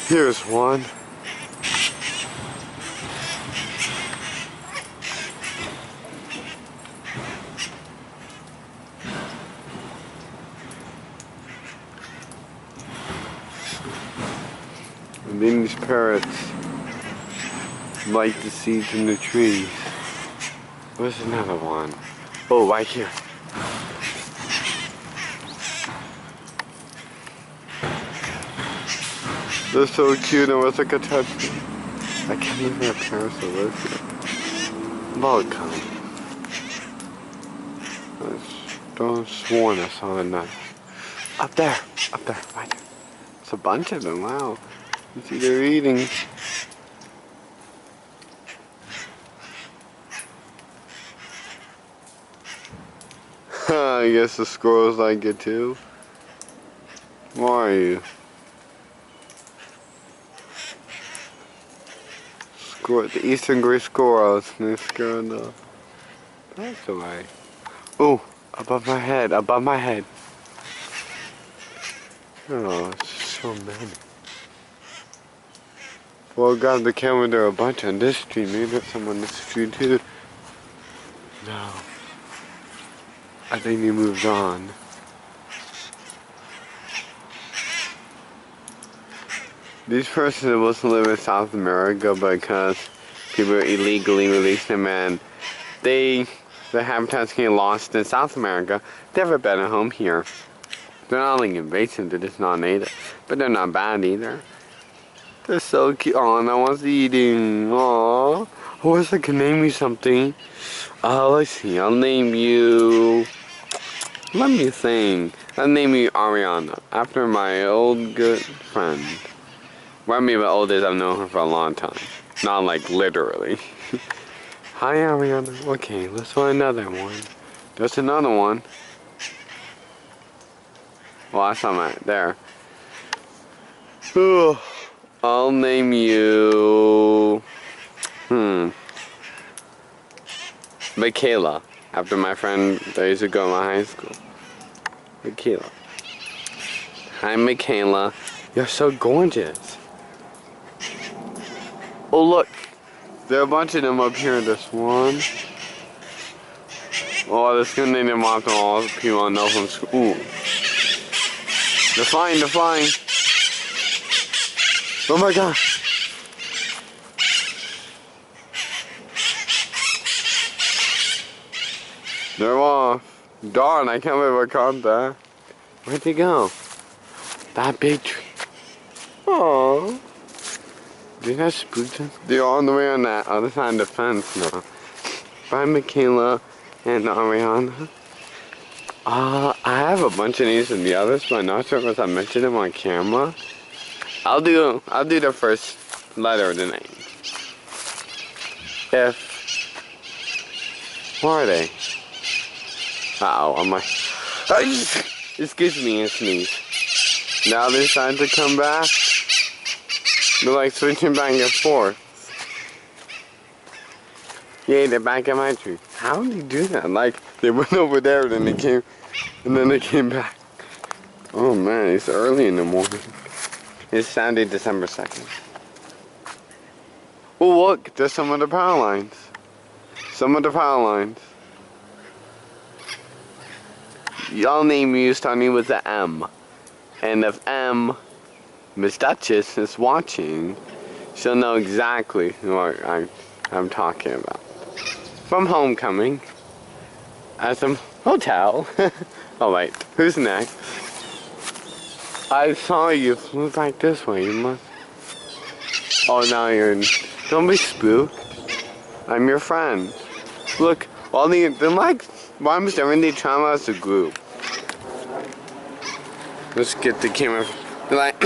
Here's one. And then these parrots like the seeds in the trees. Where's another one? Oh, right here. They're so cute. I wish I could touch them. I can't even have parrots to live here. Log come. I don't sworn I saw a nut. Up there, right there. It's a bunch of them, wow. You see they're eating. I guess the squirrels like it too. Where are you? Squirrel, the eastern gray squirrels. They're scared off. That's away. Oh, above my head, above my head. Oh, so many. Well, grab the camera, there are a bunch on this street. Maybe there's some on this street too. No. I think he moved on. These persons are supposed to live in South America because people illegally released them and their habitats get lost in South America. They have a better home here. They're not like invasive, they're just not native. But they're not bad either. They're so cute. Oh, no one's eating. Aww. I wish I could name you something. Oh, let's see. I'll name you... Let me think. I'll name you Ariana, after my old good friend. Well, I mean, by old is I've known her for a long time. Not like literally. Hi, Ariana. Okay, let's find another one. There's another one. Well, I saw mine there. Ooh, I'll name you... Michaela, after my friend that used to go to my high school. Michaela. Hi, Michaela. You're so gorgeous. Oh, look. There are a bunch of them up here. This one. Oh, this gonna name them off to all people I know from school. Ooh. They're flying, they're flying. Oh my god. They're off. Darn, I can't believe I caught that. Where'd they go? That big tree. Aww. Did I spook them? They're on the way on that other side of the fence now. Bye, Michaela and Ariana. I have a bunch of these in the others, but I'm not sure if I mentioned them on camera. I'll do the first letter of the name. Where are they? Uh-oh, I'm like... Excuse me and sneeze. Now they're starting to come back. They're like switching back and forth. Yay, they're back at my tree. How did they do that? Like, they went over there, then they came, and then they came back. Oh man, it's early in the morning. It's Saturday, December 2nd. Oh look, there's some of the power lines. Some of the power lines. Y'all name you starting with the M. And if Miss Duchess is watching, she'll know exactly what I'm talking about. From Homecoming. At some hotel. Oh wait, who's next? I saw you flew back this way, you must... Oh, now you're... Don't be spooked. I'm your friend. Look, they're like... Almost everything they travel as a group. Let's get the camera... They're like,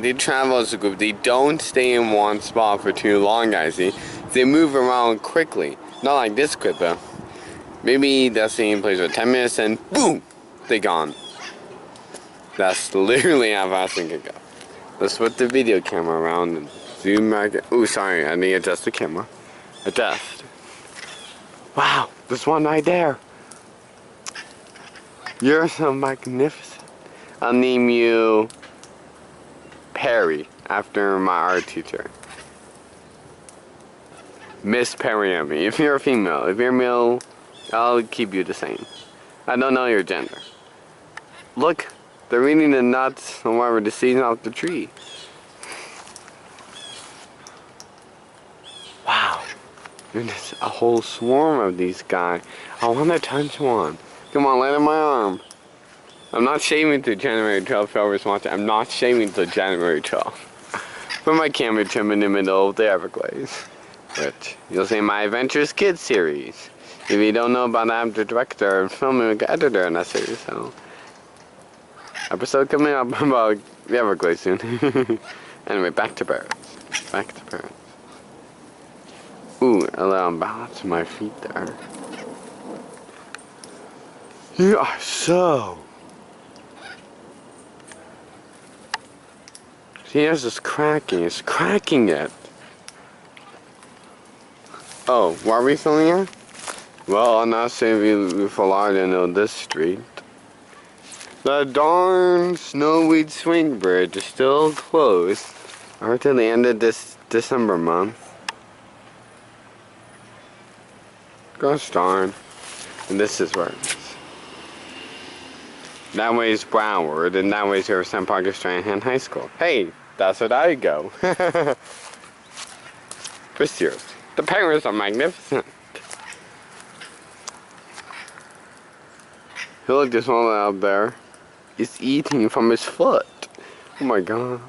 they travel as a group. They don't stay in one spot for too long, guys, see? They move around quickly. Not like this quick, though. Maybe they'll stay in place for 10 minutes and boom! They're gone. That's literally how fast they can go. Let's put the video camera around and zoom back. Oh, sorry, I need to adjust the camera. Adjust. Wow, there's one right there. You're so magnificent. I'll name you Perry, after my art teacher. Miss Perriami. If you're a female. If you're male, I'll keep you the same. I don't know your gender. Look, they're eating the nuts or whatever, the seeds off the tree. Wow. There's a whole swarm of these guys. I want to touch one. Come on, land on my arm. I'm not shaving till January 12th, whoever's watching. I'm not shaving till January 12th. Put my camera trim in the middle of the Everglades. Which, you'll see my Adventures Kids series. If you don't know about that, I'm the director and filming editor in that series, so. Episode coming up about the Everglades soon. Anyway, back to Parrots. Back to Parrots. Ooh, a little balance to my feet there. You are so. See, there's this cracking. It's cracking it. Oh, why are we filming here? Well, I'm not saying we followed into this street. The darn Snowweed Swing Bridge is still closed. Or till the end of this December month. Gosh darn. And this is where it is. That way is Broward, and that way is Riverside Park of Strahan High School. Hey, that's where I go. For serious. The Parrots are magnificent. Look, this one out there is eating from his foot. Oh my god.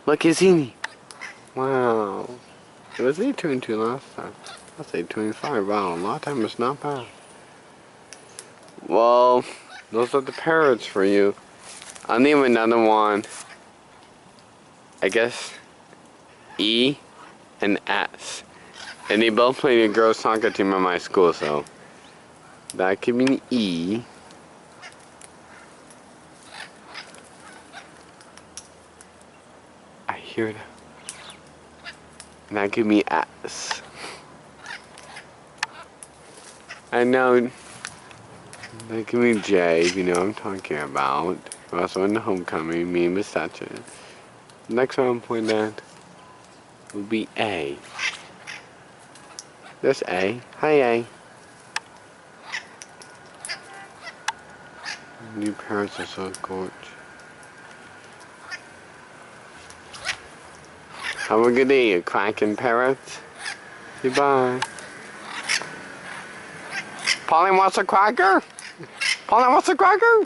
Look, he's eating. Wow. It was 8:22 last time. That's 8:25. Wow, a lot of time is not bad. Well, those are the Parrots for you. I'll name another one. I guess E and S. And they both play the girls soccer team at my school, so that could be an E. I hear that. And that could be S. I know that could be J, if you know what I'm talking about. We're also in the homecoming, me and Miss Thatcher. Next one I'm pointing at will be A. There's A. Hi, A. New parrots are so gorgeous. Have a good day, you quacking parrots. Goodbye. Polly wants a cracker? Polly wants a cracker?